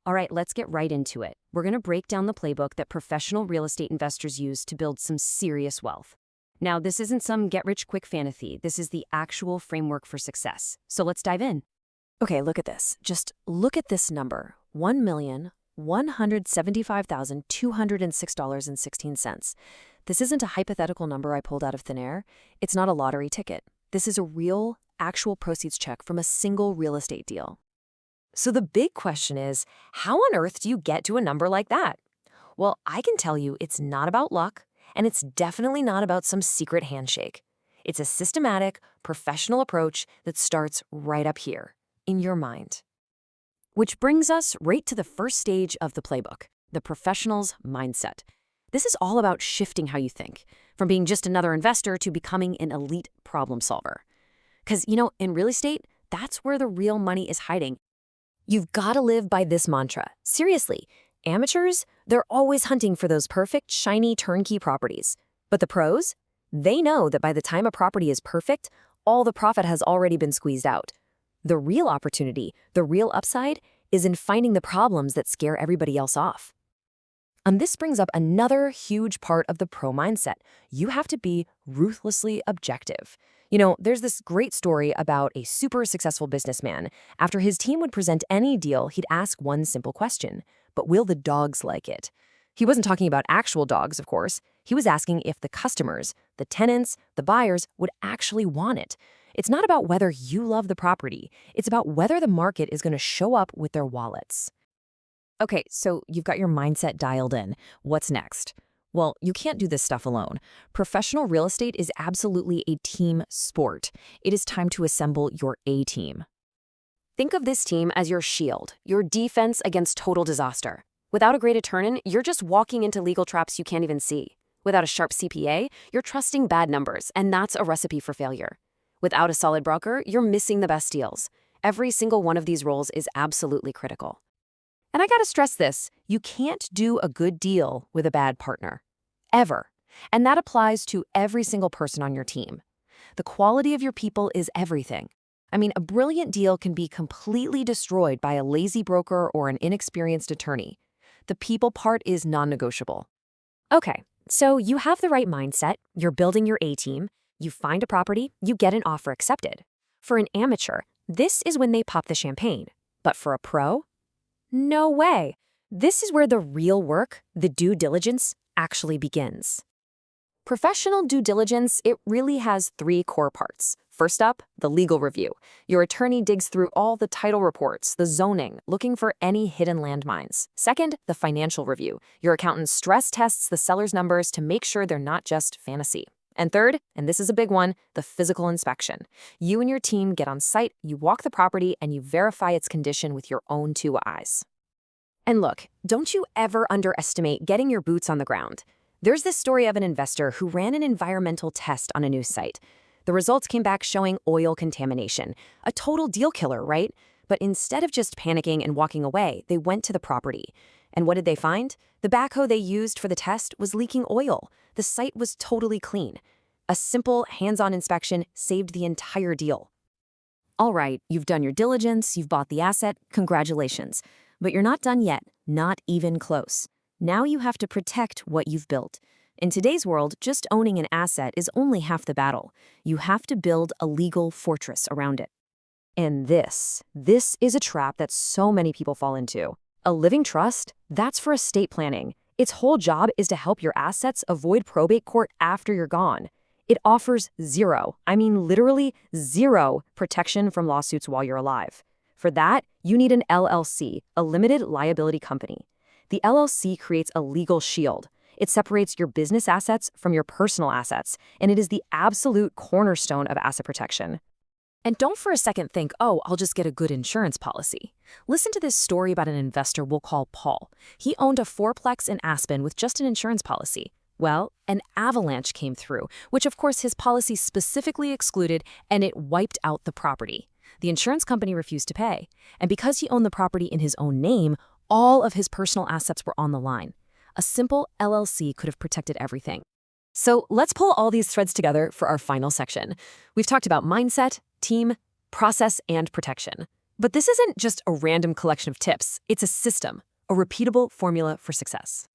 All right, let's get right into it. We're going to break down the playbook that professional real estate investors use to build some serious wealth. Now, this isn't some get-rich-quick fantasy. This is the actual framework for success. So let's dive in. Okay, look at this. Just look at this number, $1,175,206.16. This isn't a hypothetical number I pulled out of thin air. It's not a lottery ticket. This is a real, actual proceeds check from a single real estate deal. So the big question is, how on earth do you get to a number like that? Well, I can tell you it's not about luck, and it's definitely not about some secret handshake. It's a systematic, professional approach that starts right up here, in your mind. Which brings us right to the first stage of the playbook, the professional's mindset. This is all about shifting how you think, from being just another investor to becoming an elite problem solver. Because, in real estate, that's where the real money is hiding. You've got to live by this mantra. Seriously, amateurs, they're always hunting for those perfect, shiny turnkey properties. But the pros? They know that by the time a property is perfect, all the profit has already been squeezed out. The real opportunity, the real upside, is in finding the problems that scare everybody else off. And this brings up another huge part of the pro mindset. You have to be ruthlessly objective. There's this great story about a super successful businessman. After his team would present any deal, he'd ask one simple question: but will the dogs like it? He wasn't talking about actual dogs, of course. He was asking if the customers, the tenants, the buyers would actually want it. It's not about whether you love the property. It's about whether the market is going to show up with their wallets. Okay, so you've got your mindset dialed in. What's next? Well, you can't do this stuff alone. Professional real estate is absolutely a team sport. It is time to assemble your A-team. Think of this team as your shield, your defense against total disaster. Without a great attorney, you're just walking into legal traps you can't even see. Without a sharp CPA, you're trusting bad numbers, and that's a recipe for failure. Without a solid broker, you're missing the best deals. Every single one of these roles is absolutely critical. And I gotta stress this, you can't do a good deal with a bad partner. Ever. And that applies to every single person on your team. The quality of your people is everything. I mean, a brilliant deal can be completely destroyed by a lazy broker or an inexperienced attorney. The people part is non-negotiable. Okay, so you have the right mindset, you're building your A-team, you find a property, you get an offer accepted. For an amateur, this is when they pop the champagne. But for a pro? No way. This is where the real work, the due diligence, actually begins. Professional due diligence, it really has three core parts. First up, the legal review. Your attorney digs through all the title reports, the zoning, looking for any hidden landmines. Second, the financial review. Your accountant stress tests the seller's numbers to make sure they're not just fantasy. And third, and this is a big one, the physical inspection. You and your team get on site, you walk the property, and you verify its condition with your own two eyes. And look, don't you ever underestimate getting your boots on the ground. There's this story of an investor who ran an environmental test on a new site. The results came back showing oil contamination, a total deal killer, right? But instead of just panicking and walking away, they went to the property. And what did they find? The backhoe they used for the test was leaking oil. The site was totally clean. A simple, hands-on inspection saved the entire deal. All right, you've done your diligence, you've bought the asset, congratulations. But you're not done yet, not even close. Now you have to protect what you've built. In today's world, just owning an asset is only half the battle. You have to build a legal fortress around it. And this is a trap that so many people fall into. A living trust, that's for estate planning. Its whole job is to help your assets avoid probate court after you're gone. It offers zero, I mean literally zero, protection from lawsuits while you're alive. For that, you need an LLC, a limited liability company. The LLC creates a legal shield. It separates your business assets from your personal assets, and it is the absolute cornerstone of asset protection. And don't for a second think, oh, I'll just get a good insurance policy. Listen to this story about an investor we'll call Paul. He owned a fourplex in Aspen with just an insurance policy. Well, an avalanche came through, which of course his policy specifically excluded, and it wiped out the property. The insurance company refused to pay, and because he owned the property in his own name, all of his personal assets were on the line. A simple LLC could have protected everything. So let's pull all these threads together for our final section. We've talked about mindset, team, process, and protection. But this isn't just a random collection of tips. It's a system, a repeatable formula for success.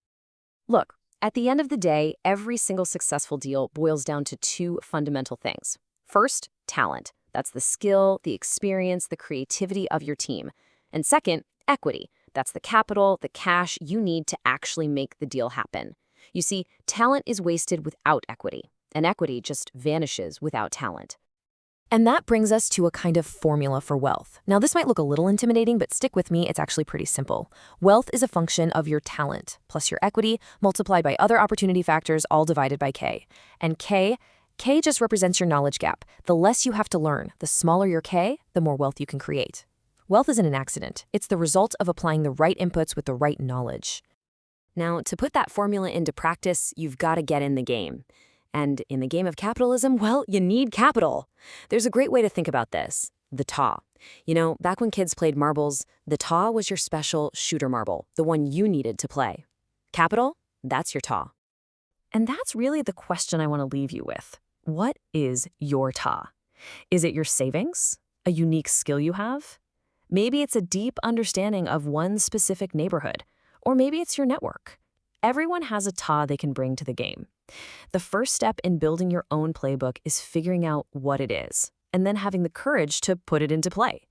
Look, at the end of the day, every single successful deal boils down to two fundamental things. First, talent. That's the skill, the experience, the creativity of your team. And second, equity. That's the capital, the cash you need to actually make the deal happen. You see, talent is wasted without equity, and equity just vanishes without talent. And that brings us to a kind of formula for wealth. Now, this might look a little intimidating, but stick with me, it's actually pretty simple. Wealth is a function of your talent, plus your equity, multiplied by other opportunity factors, all divided by K. And K just represents your knowledge gap. The less you have to learn, the smaller your K, the more wealth you can create. Wealth isn't an accident. It's the result of applying the right inputs with the right knowledge. Now, to put that formula into practice, you've got to get in the game. And in the game of capitalism, well, you need capital. There's a great way to think about this. The taw. You know, back when kids played marbles, the taw was your special shooter marble, the one you needed to play. Capital? That's your taw. And that's really the question I want to leave you with. What is your taw? Is it your savings? A unique skill you have? Maybe it's a deep understanding of one specific neighborhood. Or maybe it's your network. Everyone has a taw they can bring to the game. The first step in building your own playbook is figuring out what it is, and then having the courage to put it into play.